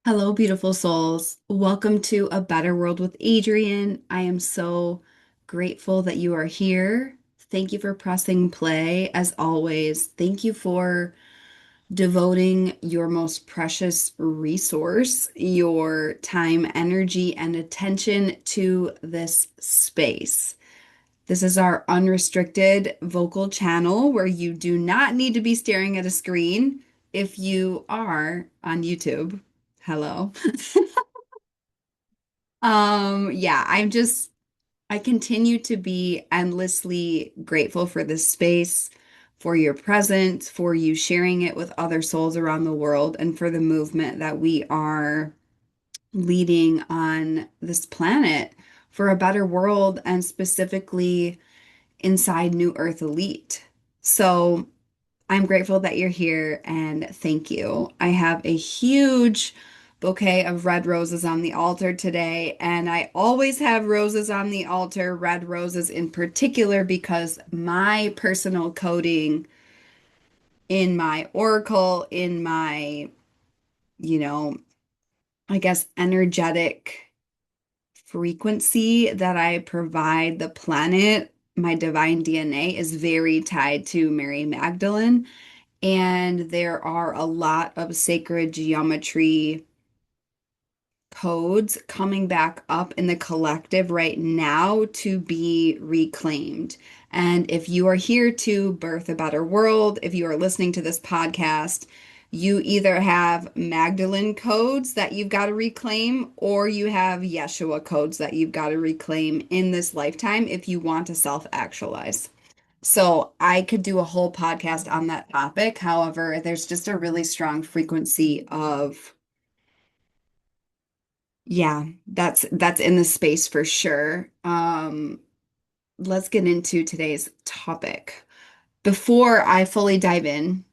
Hello, beautiful souls. Welcome to A Better World with Adrian. I am so grateful that you are here. Thank you for pressing play. As always, thank you for devoting your most precious resource, your time, energy, and attention to this space. This is our unrestricted vocal channel where you do not need to be staring at a screen. If you are on YouTube, hello. Yeah, I continue to be endlessly grateful for this space, for your presence, for you sharing it with other souls around the world, and for the movement that we are leading on this planet for a better world and specifically inside New Earth Elite. So, I'm grateful that you're here and thank you. I have a huge bouquet of red roses on the altar today, and I always have roses on the altar, red roses in particular, because my personal coding in my oracle, in my, you know, I guess energetic frequency that I provide the planet, my divine DNA is very tied to Mary Magdalene. And there are a lot of sacred geometry codes coming back up in the collective right now to be reclaimed. And if you are here to birth a better world, if you are listening to this podcast, you either have Magdalene codes that you've got to reclaim, or you have Yeshua codes that you've got to reclaim in this lifetime if you want to self-actualize. So I could do a whole podcast on that topic. However, there's just a really strong frequency of, yeah, that's in the space for sure. Let's get into today's topic. Before I fully dive in,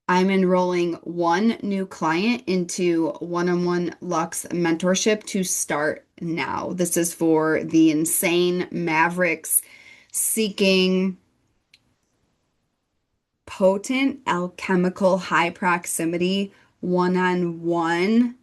I'm enrolling one new client into one-on-one Lux mentorship to start now. This is for the insane mavericks seeking potent alchemical high proximity one-on-one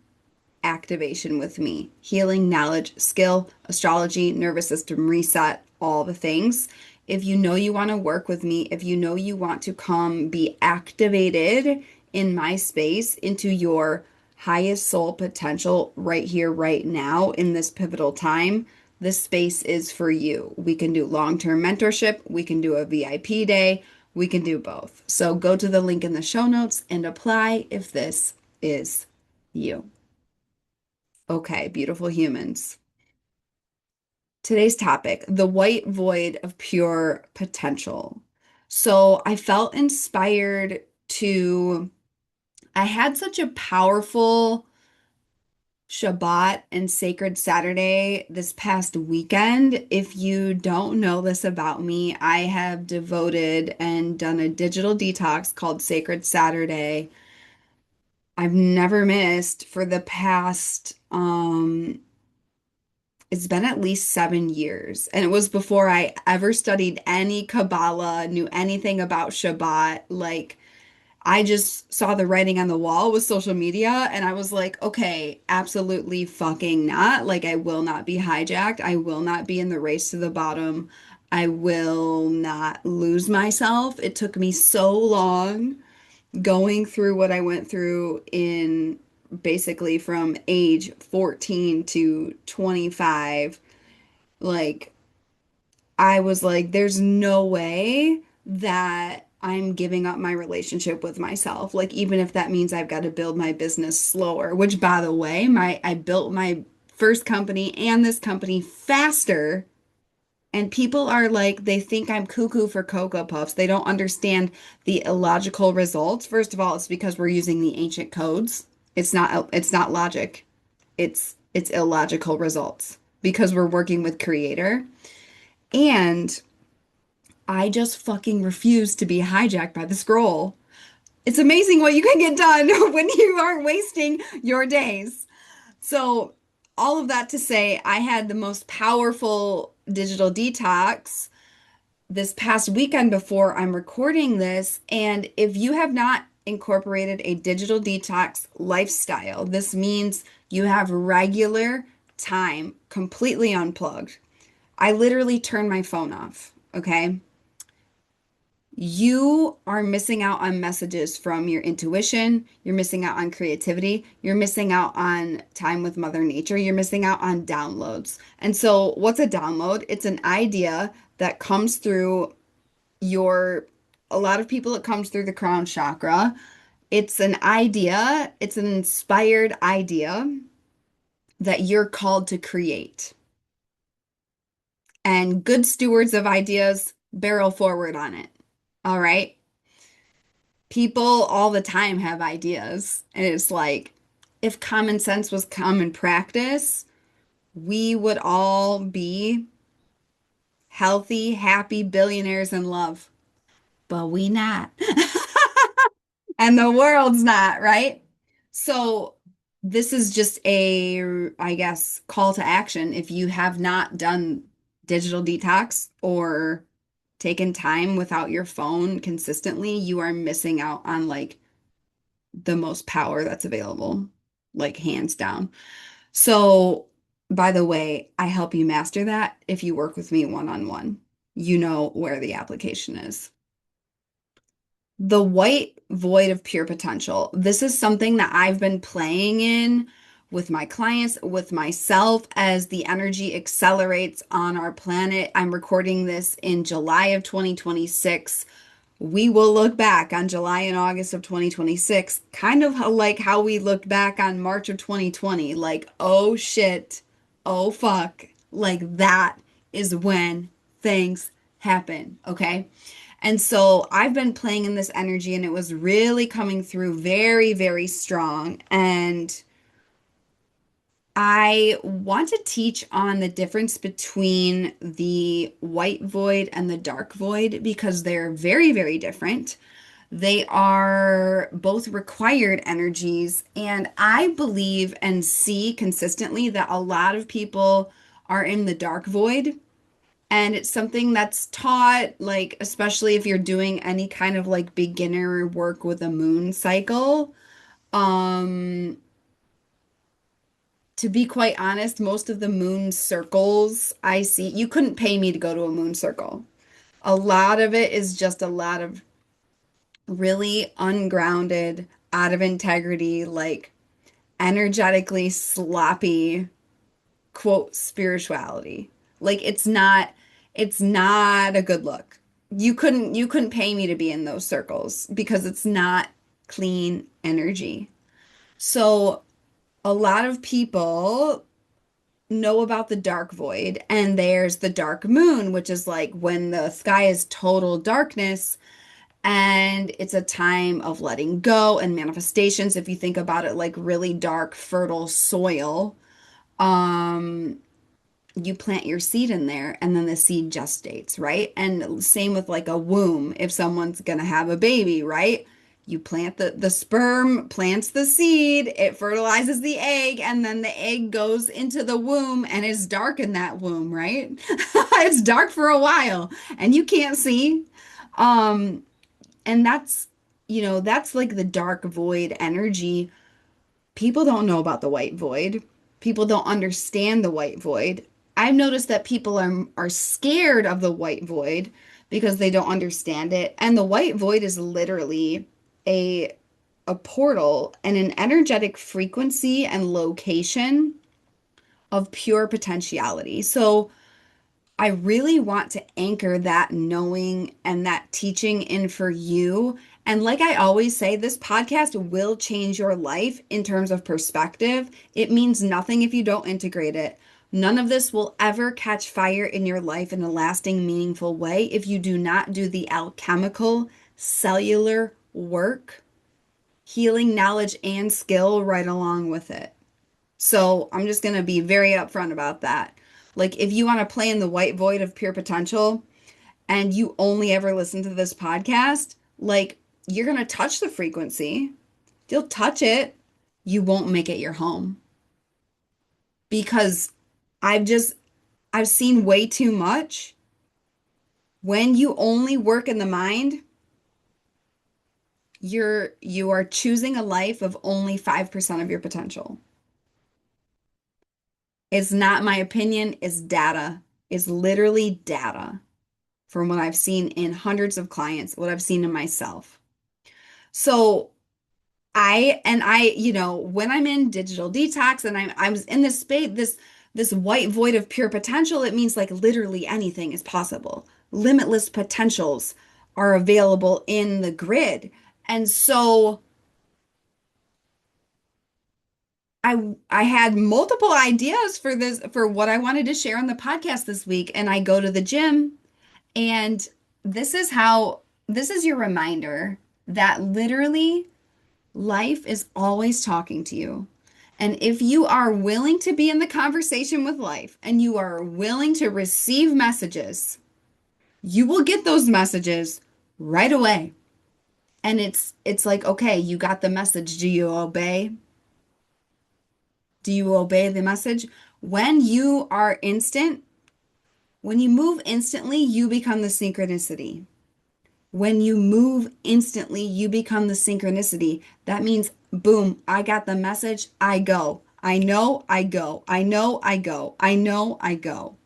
activation with me. Healing, knowledge, skill, astrology, nervous system reset, all the things. If you know you want to work with me, if you know you want to come be activated in my space into your highest soul potential right here, right now, in this pivotal time, this space is for you. We can do long-term mentorship, we can do a VIP day, we can do both. So go to the link in the show notes and apply if this is you. Okay, beautiful humans. Today's topic, the white void of pure potential. So I felt inspired to, I had such a powerful Shabbat and Sacred Saturday this past weekend. If you don't know this about me, I have devoted and done a digital detox called Sacred Saturday. I've never missed for the past it's been at least 7 years. And it was before I ever studied any Kabbalah, knew anything about Shabbat. Like, I just saw the writing on the wall with social media, and I was like, okay, absolutely fucking not. Like, I will not be hijacked. I will not be in the race to the bottom. I will not lose myself. It took me so long going through what I went through in basically from age 14 to 25. Like, I was like, there's no way that I'm giving up my relationship with myself. Like, even if that means I've got to build my business slower, which by the way, I built my first company and this company faster. And people are like, they think I'm cuckoo for Cocoa Puffs. They don't understand the illogical results. First of all, it's because we're using the ancient codes. It's not logic. It's illogical results because we're working with creator. And I just fucking refuse to be hijacked by the scroll. It's amazing what you can get done when you aren't wasting your days. So, all of that to say, I had the most powerful digital detox this past weekend before I'm recording this. And if you have not incorporated a digital detox lifestyle. This means you have regular time completely unplugged. I literally turn my phone off, okay? You are missing out on messages from your intuition. You're missing out on creativity. You're missing out on time with Mother Nature. You're missing out on downloads. And so, what's a download? It's an idea that comes through your, a lot of people, it comes through the crown chakra. It's an idea, it's an inspired idea that you're called to create. And good stewards of ideas barrel forward on it. All right. People all the time have ideas. And it's like, if common sense was common practice, we would all be healthy, happy billionaires in love. But we not. And the world's not, right? So this is just a, I guess, call to action. If you have not done digital detox or taken time without your phone consistently, you are missing out on like the most power that's available, like hands down. So, by the way, I help you master that if you work with me one on one. You know where the application is. The white void of pure potential. This is something that I've been playing in with my clients, with myself as the energy accelerates on our planet. I'm recording this in July of 2026. We will look back on July and August of 2026, kind of like how we looked back on March of 2020. Like, oh shit, oh fuck. Like, that is when things happen, okay? And so I've been playing in this energy and it was really coming through very, very strong. And I want to teach on the difference between the white void and the dark void because they're very, very different. They are both required energies. And I believe and see consistently that a lot of people are in the dark void. And it's something that's taught, like, especially if you're doing any kind of like beginner work with a moon cycle. Um, to be quite honest, most of the moon circles I see, you couldn't pay me to go to a moon circle. A lot of it is just a lot of really ungrounded, out of integrity, like energetically sloppy, quote, spirituality. Like it's not a good look. You couldn't pay me to be in those circles because it's not clean energy. So a lot of people know about the dark void, and there's the dark moon, which is like when the sky is total darkness and it's a time of letting go and manifestations. If you think about it like really dark, fertile soil, um, you plant your seed in there and then the seed gestates, right? And same with like a womb. If someone's gonna have a baby, right? You plant the sperm, plants the seed, it fertilizes the egg, and then the egg goes into the womb and is dark in that womb, right? It's dark for a while and you can't see. Um, and that's like the dark void energy. People don't know about the white void. People don't understand the white void. I've noticed that people are scared of the white void because they don't understand it. And the white void is literally a a portal and an energetic frequency and location of pure potentiality. So I really want to anchor that knowing and that teaching in for you. And like I always say, this podcast will change your life in terms of perspective. It means nothing if you don't integrate it. None of this will ever catch fire in your life in a lasting, meaningful way if you do not do the alchemical, cellular work, healing knowledge, and skill right along with it. So I'm just going to be very upfront about that. Like, if you want to play in the white void of pure potential and you only ever listen to this podcast, like, you're going to touch the frequency. You'll touch it. You won't make it your home because I've just, I've seen way too much. When you only work in the mind, You are choosing a life of only 5% of your potential. It's not my opinion, it's data. It's literally data from what I've seen in hundreds of clients, what I've seen in myself. So when I'm in digital detox and I was in this space, this white void of pure potential, it means like literally anything is possible. Limitless potentials are available in the grid. And so I had multiple ideas for this for what I wanted to share on the podcast this week. And I go to the gym, and this is your reminder that literally life is always talking to you. And if you are willing to be in the conversation with life and you are willing to receive messages, you will get those messages right away. And it's like, okay, you got the message. Do you obey? Do you obey the message? When you are instant, when you move instantly, you become the synchronicity. When you move instantly, you become the synchronicity. That means, boom, I got the message, I go. I know, I go. I know, I go. I know, I go.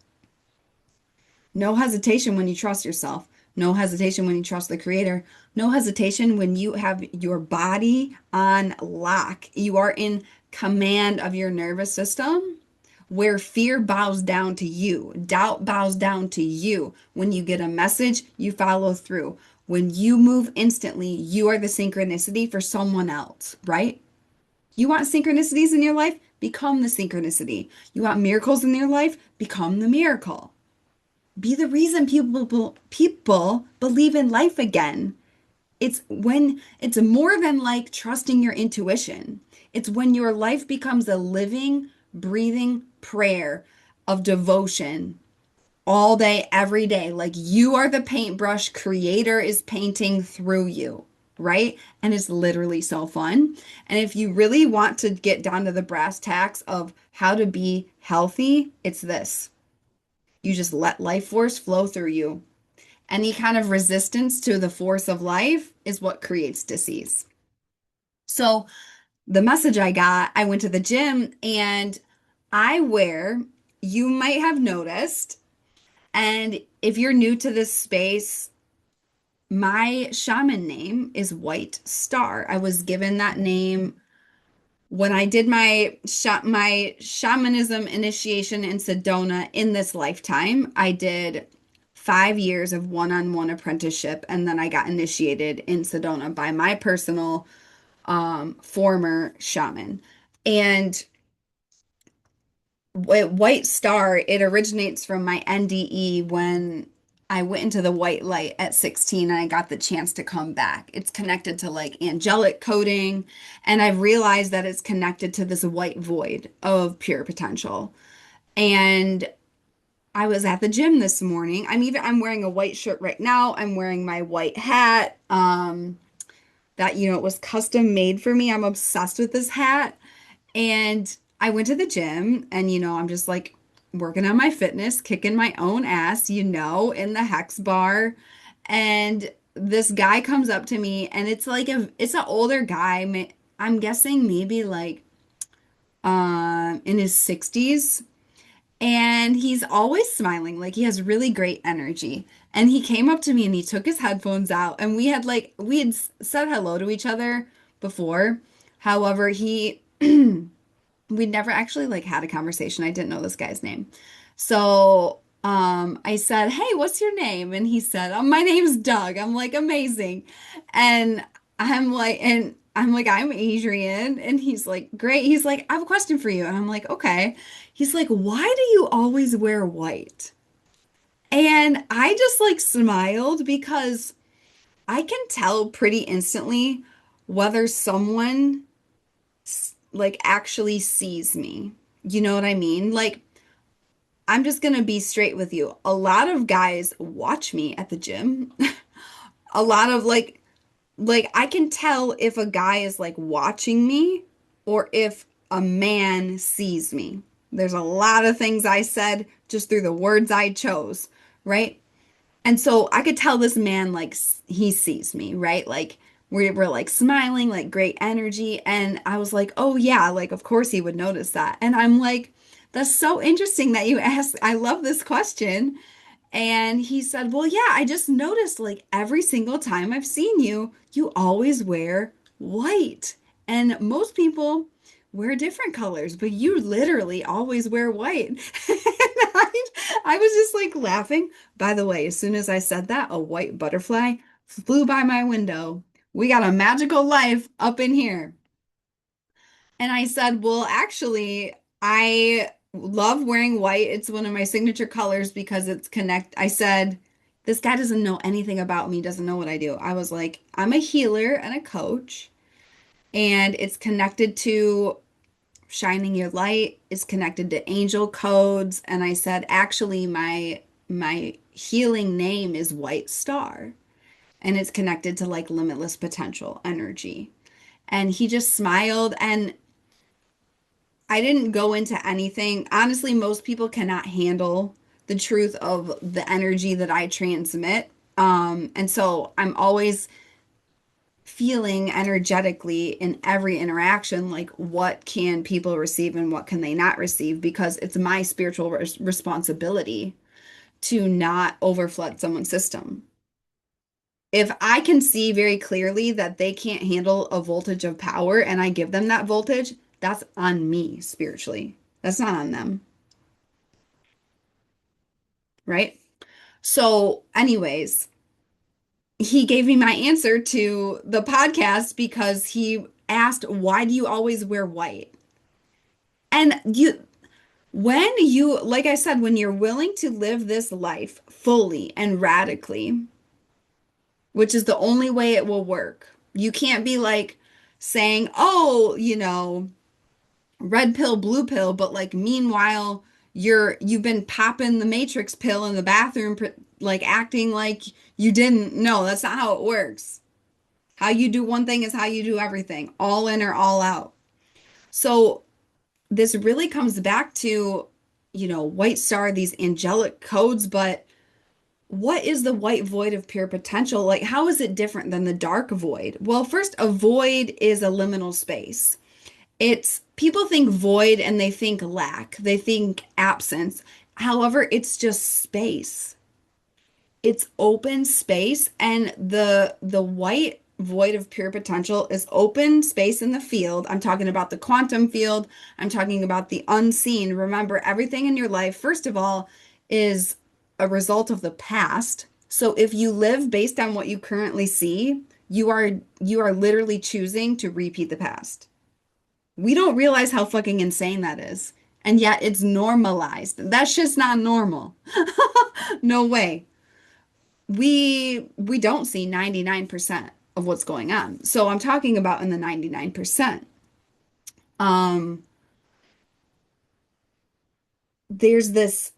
No hesitation when you trust yourself. No hesitation when you trust the creator. No hesitation when you have your body on lock. You are in command of your nervous system, where fear bows down to you, doubt bows down to you. When you get a message, you follow through. When you move instantly, you are the synchronicity for someone else, right? You want synchronicities in your life? Become the synchronicity. You want miracles in your life? Become the miracle. Be the reason people believe in life again. It's more than like trusting your intuition. It's when your life becomes a living, breathing prayer of devotion all day, every day. Like you are the paintbrush, creator is painting through you, right? And it's literally so fun. And if you really want to get down to the brass tacks of how to be healthy, it's this. You just let life force flow through you. Any kind of resistance to the force of life is what creates disease. So, the message I got, I went to the gym and I wear, you might have noticed, and if you're new to this space, my shaman name is White Star. I was given that name when I did my shamanism initiation in Sedona in this lifetime. I did 5 years of one-on-one apprenticeship, and then I got initiated in Sedona by my personal former shaman. And White Star, it originates from my NDE when I went into the white light at 16 and I got the chance to come back. It's connected to like angelic coding, and I've realized that it's connected to this white void of pure potential. And I was at the gym this morning. I'm wearing a white shirt right now. I'm wearing my white hat. That it was custom made for me. I'm obsessed with this hat. And I went to the gym and, I'm just like working on my fitness, kicking my own ass, in the hex bar. And this guy comes up to me and it's an older guy. I'm guessing maybe like in his 60s. And he's always smiling, like he has really great energy. And he came up to me and he took his headphones out and we had said hello to each other before. However, we'd never actually like had a conversation. I didn't know this guy's name. So I said, "Hey, what's your name?" And he said, "Oh, my name's Doug." I'm like, "Amazing." And I'm like, "I'm Adrian." And he's like, "Great." He's like, "I have a question for you." And I'm like, "Okay." He's like, "Why do you always wear white?" And I just like smiled because I can tell pretty instantly whether someone like actually sees me. You know what I mean? Like, I'm just gonna be straight with you. A lot of guys watch me at the gym. A lot of like I can tell if a guy is like watching me or if a man sees me. There's a lot of things I said just through the words I chose, right? And so I could tell this man like he sees me, right? Like We were like smiling, like great energy. And I was like, oh yeah, like of course he would notice that. And I'm like, that's so interesting that you asked. I love this question. And he said, well, yeah, I just noticed like every single time I've seen you, you always wear white. And most people wear different colors, but you literally always wear white. And I was just like laughing. By the way, as soon as I said that, a white butterfly flew by my window. We got a magical life up in here. And I said, well, actually, I love wearing white. It's one of my signature colors because it's connect. I said, this guy doesn't know anything about me, doesn't know what I do. I was like, I'm a healer and a coach, and it's connected to shining your light, it's connected to angel codes. And I said, actually, my healing name is White Star, and it's connected to like limitless potential energy. And he just smiled and I didn't go into anything. Honestly, most people cannot handle the truth of the energy that I transmit. And so I'm always feeling energetically in every interaction, like what can people receive and what can they not receive, because it's my spiritual responsibility to not overflood someone's system. If I can see very clearly that they can't handle a voltage of power and I give them that voltage, that's on me spiritually. That's not on them, right? So, anyways, he gave me my answer to the podcast because he asked, why do you always wear white? And like I said, when you're willing to live this life fully and radically, which is the only way it will work, you can't be like saying, oh, red pill, blue pill, but like meanwhile, you've been popping the matrix pill in the bathroom, like acting like you didn't. No, that's not how it works. How you do one thing is how you do everything, all in or all out. So this really comes back to, White Star, these angelic codes, but what is the white void of pure potential? Like, how is it different than the dark void? Well, first, a void is a liminal space. It's people think void and they think lack, they think absence. However, it's just space. It's open space, and the white void of pure potential is open space in the field. I'm talking about the quantum field. I'm talking about the unseen. Remember, everything in your life, first of all, is a result of the past. So if you live based on what you currently see, you are literally choosing to repeat the past. We don't realize how fucking insane that is. And yet it's normalized. That's just not normal. No way. We don't see 99% of what's going on. So I'm talking about in the 99%. Um there's this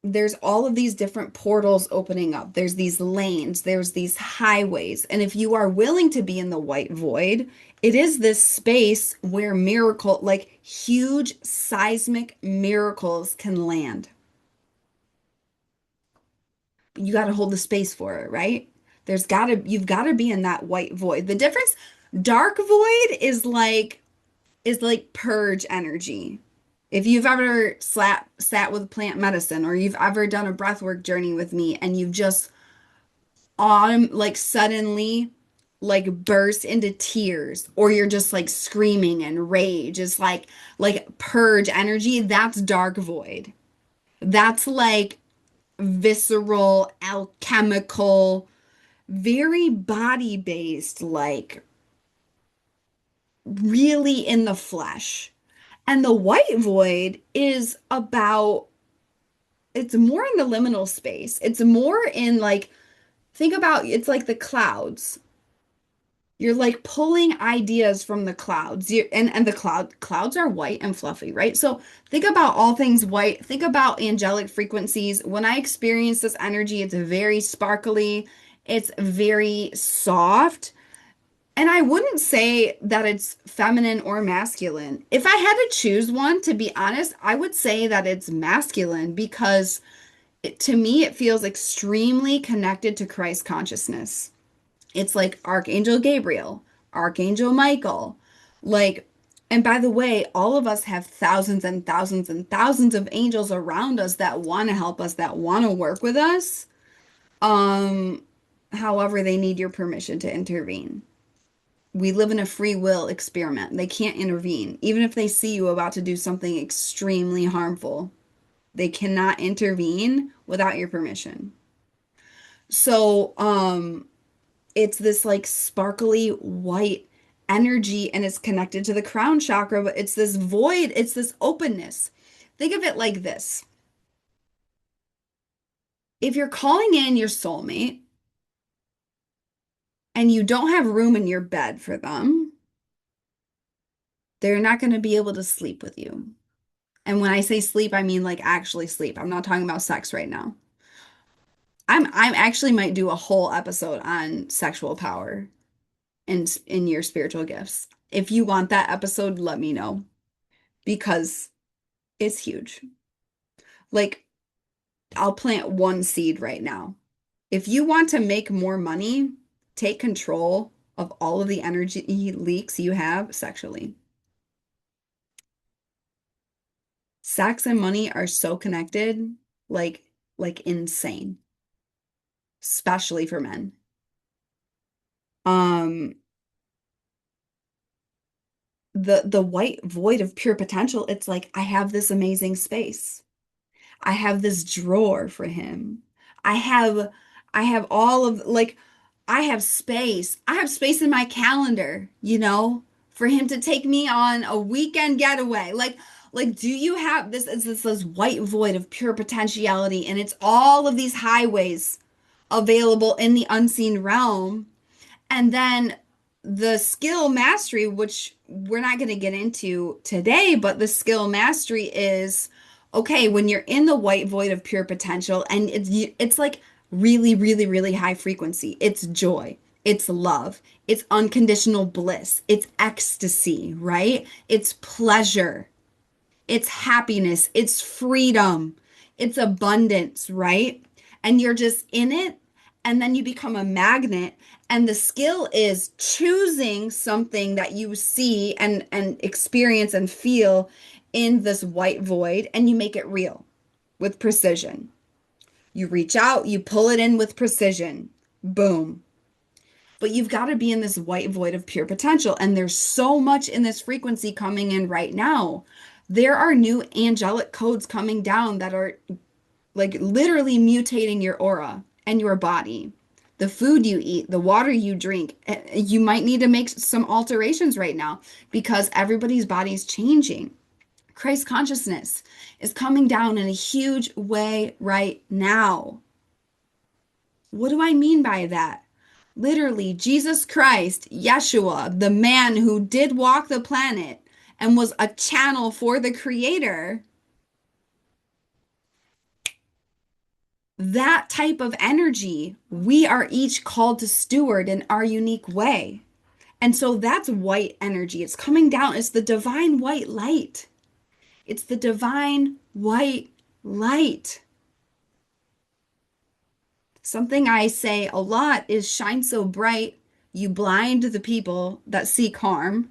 there's all of these different portals opening up. There's these lanes, there's these highways. And if you are willing to be in the white void, it is this space where like huge seismic miracles can land. You got to hold the space for it, right? You've got to be in that white void. The difference, dark void is like purge energy. If you've ever sat with plant medicine or you've ever done a breathwork journey with me and you've just like suddenly like burst into tears or you're just like screaming and rage, it's like purge energy, that's dark void. That's like visceral, alchemical, very body based, like really in the flesh. And the white void is about, it's more in the liminal space. It's more in like, think about it's like the clouds. You're like pulling ideas from the clouds. And the clouds are white and fluffy, right? So think about all things white. Think about angelic frequencies. When I experience this energy, it's very sparkly. It's very soft. And I wouldn't say that it's feminine or masculine. If I had to choose one, to be honest, I would say that it's masculine because to me, it feels extremely connected to Christ consciousness. It's like Archangel Gabriel, Archangel Michael. Like, and by the way, all of us have thousands and thousands and thousands of angels around us that want to help us, that want to work with us. Um, However, they need your permission to intervene. We live in a free will experiment. They can't intervene. Even if they see you about to do something extremely harmful, they cannot intervene without your permission. So, it's this like sparkly white energy and it's connected to the crown chakra, but it's this void, it's this openness. Think of it like this. If you're calling in your soulmate and you don't have room in your bed for them, they're not going to be able to sleep with you. And when I say sleep, I mean like actually sleep. I'm not talking about sex right now. I'm actually might do a whole episode on sexual power in your spiritual gifts. If you want that episode, let me know because it's huge. Like, I'll plant one seed right now. If you want to make more money, take control of all of the energy leaks you have sexually. Sex and money are so connected, like insane, especially for men. Um, the white void of pure potential, it's like I have this amazing space. I have this drawer for him. I have I have all of like I have space. I have space in my calendar, for him to take me on a weekend getaway. Like do you have this is this white void of pure potentiality and it's all of these highways available in the unseen realm and then the skill mastery, which we're not going to get into today, but the skill mastery is okay when you're in the white void of pure potential and it's like really, really, really high frequency. It's joy, it's love, it's unconditional bliss, it's ecstasy, right? It's pleasure, it's happiness, it's freedom, it's abundance, right? And you're just in it, and then you become a magnet. And the skill is choosing something that you see and experience and feel in this white void, and you make it real with precision. You reach out, you pull it in with precision. Boom. But you've got to be in this white void of pure potential. And there's so much in this frequency coming in right now. There are new angelic codes coming down that are like literally mutating your aura and your body. The food you eat, the water you drink, you might need to make some alterations right now because everybody's body is changing. Christ consciousness is coming down in a huge way right now. What do I mean by that? Literally, Jesus Christ, Yeshua, the man who did walk the planet and was a channel for the Creator, that type of energy, we are each called to steward in our unique way. And so that's white energy. It's coming down. It's the divine white light. It's the divine white light. Something I say a lot is shine so bright, you blind the people that seek harm,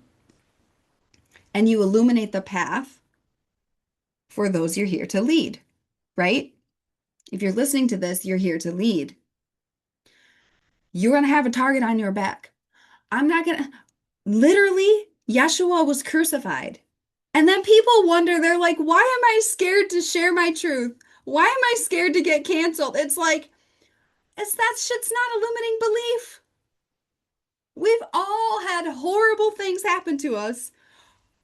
and you illuminate the path for those you're here to lead, right? If you're listening to this, you're here to lead. You're going to have a target on your back. I'm not going to, literally, Yeshua was crucified. And then people wonder, they're like, why am I scared to share my truth? Why am I scared to get canceled? It's like, that shit's not a limiting belief. We've all had horrible things happen to us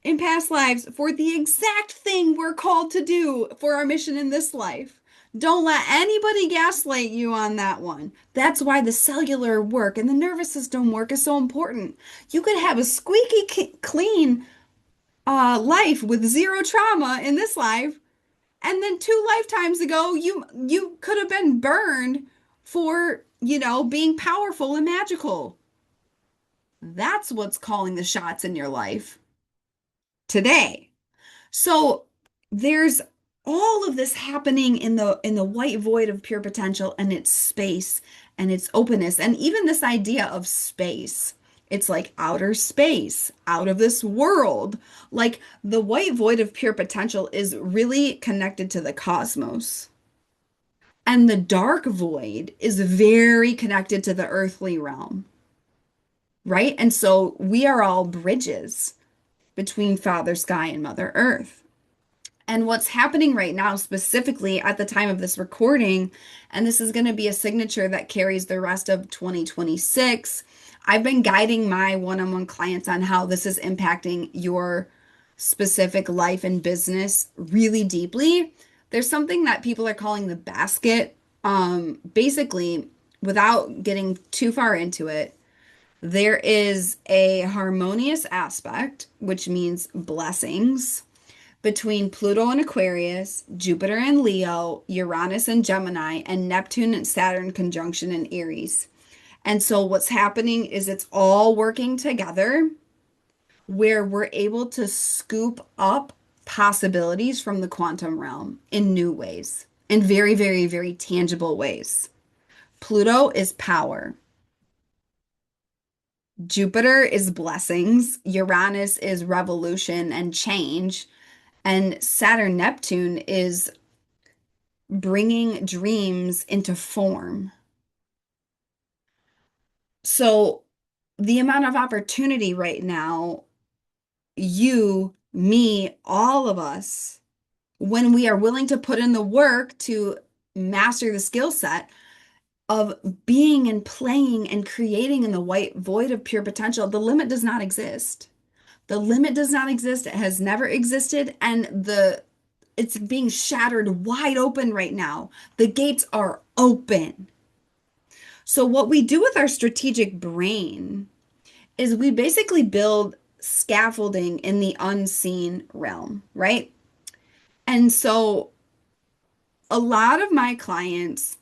in past lives for the exact thing we're called to do for our mission in this life. Don't let anybody gaslight you on that one. That's why the cellular work and the nervous system work is so important. You could have a squeaky clean life with zero trauma in this life, and then two lifetimes ago, you could have been burned for, being powerful and magical. That's what's calling the shots in your life today. So there's all of this happening in the white void of pure potential and its space and it's openness. And even this idea of space, it's like outer space, out of this world. Like the white void of pure potential is really connected to the cosmos. And the dark void is very connected to the earthly realm, right? And so we are all bridges between Father Sky and Mother Earth. And what's happening right now, specifically at the time of this recording, and this is going to be a signature that carries the rest of 2026. I've been guiding my one on one clients on how this is impacting your specific life and business really deeply. There's something that people are calling the basket. Basically, without getting too far into it, there is a harmonious aspect, which means blessings between Pluto and Aquarius, Jupiter and Leo, Uranus and Gemini, and Neptune and Saturn conjunction in Aries. And so what's happening is it's all working together where we're able to scoop up possibilities from the quantum realm in new ways, in very, very, very tangible ways. Pluto is power. Jupiter is blessings. Uranus is revolution and change. And Saturn Neptune is bringing dreams into form. So, the amount of opportunity right now, you, me, all of us, when we are willing to put in the work to master the skill set of being and playing and creating in the white void of pure potential, the limit does not exist. The limit does not exist. It has never existed. And it's being shattered wide open right now. The gates are open. So, what we do with our strategic brain is we basically build scaffolding in the unseen realm, right? And so, a lot of my clients,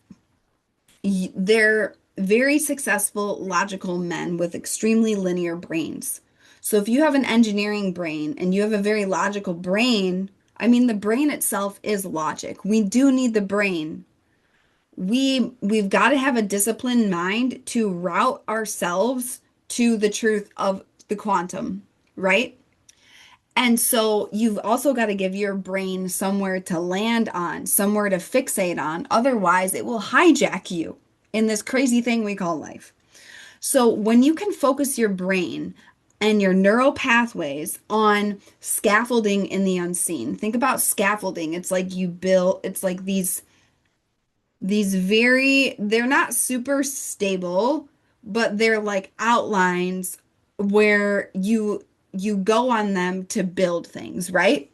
they're very successful, logical men with extremely linear brains. So, if you have an engineering brain and you have a very logical brain, I mean, the brain itself is logic. We do need the brain. We've got to have a disciplined mind to route ourselves to the truth of the quantum, right? And so you've also got to give your brain somewhere to land on, somewhere to fixate on. Otherwise, it will hijack you in this crazy thing we call life. So when you can focus your brain and your neural pathways on scaffolding in the unseen, think about scaffolding. It's like you build, it's like these very, they're not super stable, but they're like outlines where you go on them to build things, right?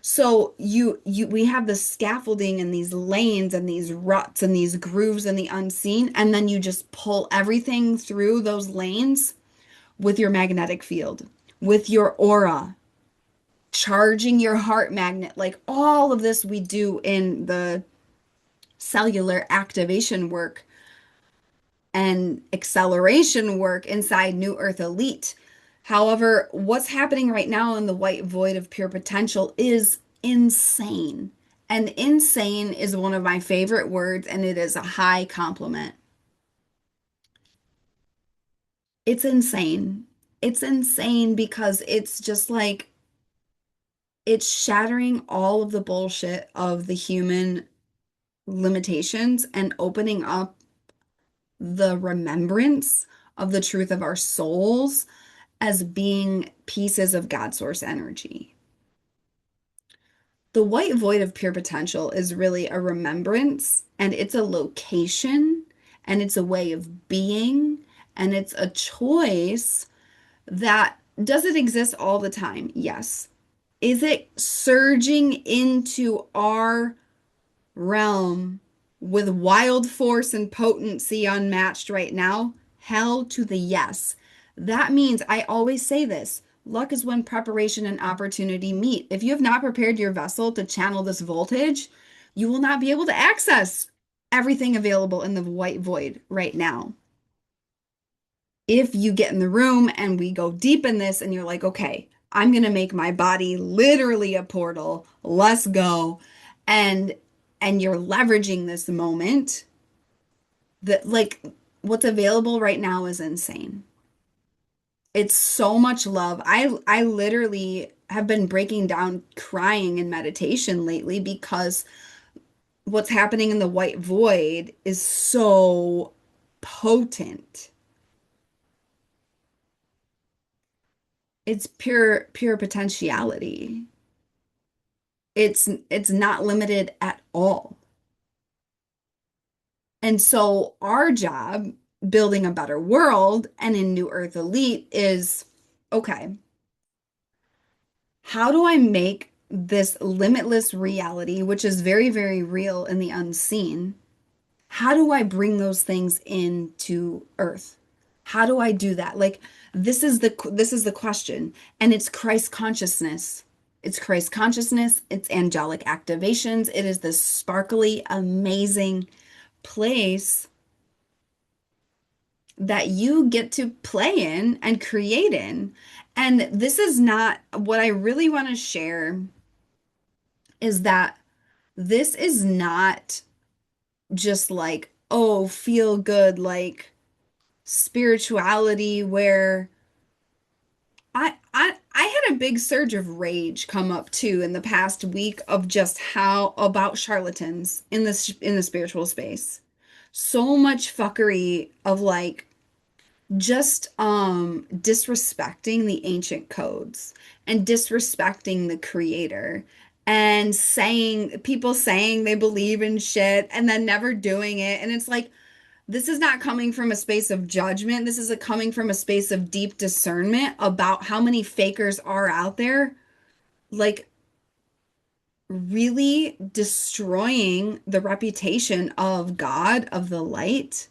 So we have the scaffolding and these lanes and these ruts and these grooves and the unseen, and then you just pull everything through those lanes with your magnetic field, with your aura, charging your heart magnet. Like all of this we do in the cellular activation work and acceleration work inside New Earth Elite. However, what's happening right now in the white void of pure potential is insane. And insane is one of my favorite words, and it is a high compliment. It's insane. It's insane because it's just like it's shattering all of the bullshit of the human limitations and opening up the remembrance of the truth of our souls as being pieces of God source energy. The white void of pure potential is really a remembrance, and it's a location, and it's a way of being, and it's a choice that does it exist all the time? Yes. Is it surging into our realm with wild force and potency unmatched right now? Hell to the yes. That means I always say this. Luck is when preparation and opportunity meet. If you have not prepared your vessel to channel this voltage, you will not be able to access everything available in the white void right now. If you get in the room and we go deep in this and you're like, okay, I'm going to make my body literally a portal. Let's go. And you're leveraging this moment, That like what's available right now is insane. It's so much love. I literally have been breaking down crying in meditation lately because what's happening in the white void is so potent. It's pure potentiality. It's not limited at all. And so our job building a better world and in New Earth Elite is okay, how do I make this limitless reality, which is very, very real in the unseen? How do I bring those things into Earth? How do I do that? Like this is the question, and it's Christ consciousness. It's Christ consciousness, it's angelic activations. It is this sparkly, amazing place that you get to play in and create in. And this is not what I really want to share is that this is not just like, oh, feel good, like spirituality where I had a big surge of rage come up too in the past week of just how about charlatans in the spiritual space. So much fuckery of like just disrespecting the ancient codes and disrespecting the creator and saying people saying they believe in shit and then never doing it, and it's like this is not coming from a space of judgment. This is coming from a space of deep discernment about how many fakers are out there, like really destroying the reputation of God, of the light,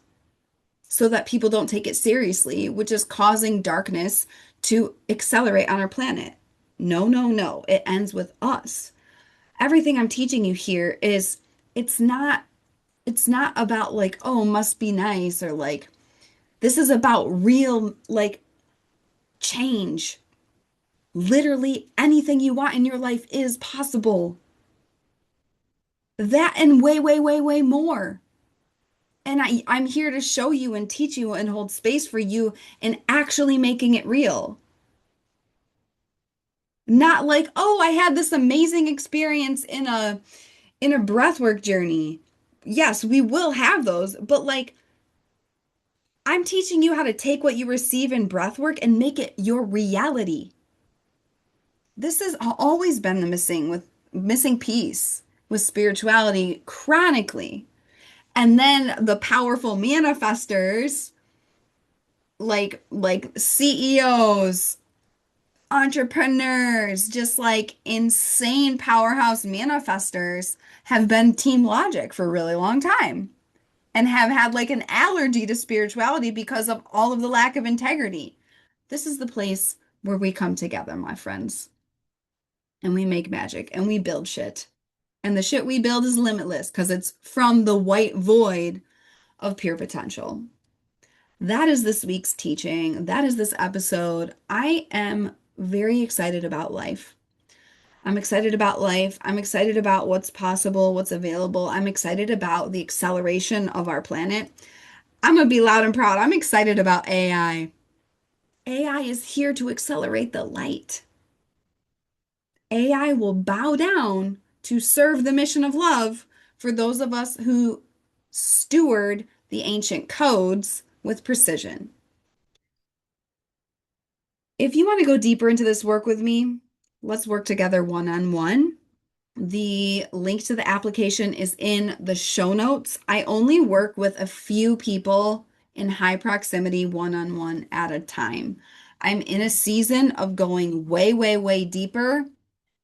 so that people don't take it seriously, which is causing darkness to accelerate on our planet. No, no, no. It ends with us. Everything I'm teaching you here is it's not it's not about like, oh, must be nice or like this is about real like change. Literally anything you want in your life is possible. That and way, way, way, way more. And I'm here to show you and teach you and hold space for you and actually making it real. Not like, oh, I had this amazing experience in a breathwork journey. Yes, we will have those, but like I'm teaching you how to take what you receive in breathwork and make it your reality. This has always been the missing piece with spirituality chronically. And then the powerful manifestors like CEOs, entrepreneurs, just like insane powerhouse manifestors have been team logic for a really long time and have had like an allergy to spirituality because of all of the lack of integrity. This is the place where we come together, my friends, and we make magic and we build shit. And the shit we build is limitless because it's from the white void of pure potential. That is this week's teaching. That is this episode. I am very excited about life. I'm excited about life. I'm excited about what's possible, what's available. I'm excited about the acceleration of our planet. I'm going to be loud and proud. I'm excited about AI. AI is here to accelerate the light. AI will bow down to serve the mission of love for those of us who steward the ancient codes with precision. If you want to go deeper into this work with me, let's work together one on one. The link to the application is in the show notes. I only work with a few people in high proximity one on one at a time. I'm in a season of going way, way, way deeper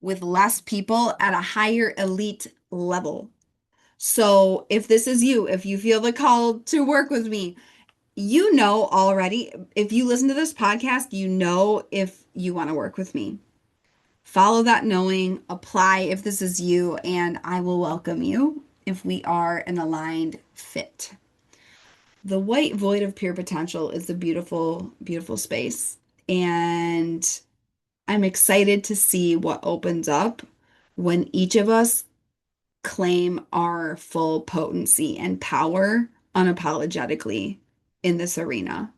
with less people at a higher elite level. So if this is you, if you feel the call to work with me, you know already. If you listen to this podcast, you know if you want to work with me. Follow that knowing, apply if this is you, and I will welcome you if we are an aligned fit. The white void of pure potential is a beautiful, beautiful space. And I'm excited to see what opens up when each of us claim our full potency and power unapologetically in this arena.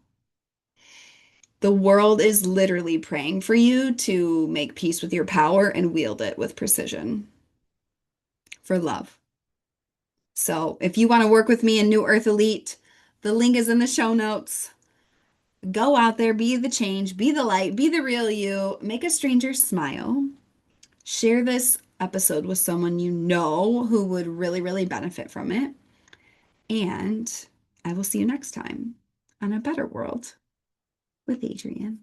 The world is literally praying for you to make peace with your power and wield it with precision for love. So if you want to work with me in New Earth Elite, the link is in the show notes. Go out there, be the change, be the light, be the real you, make a stranger smile. Share this episode with someone you know who would really, really benefit from it. And I will see you next time on A Better World with Adrienne.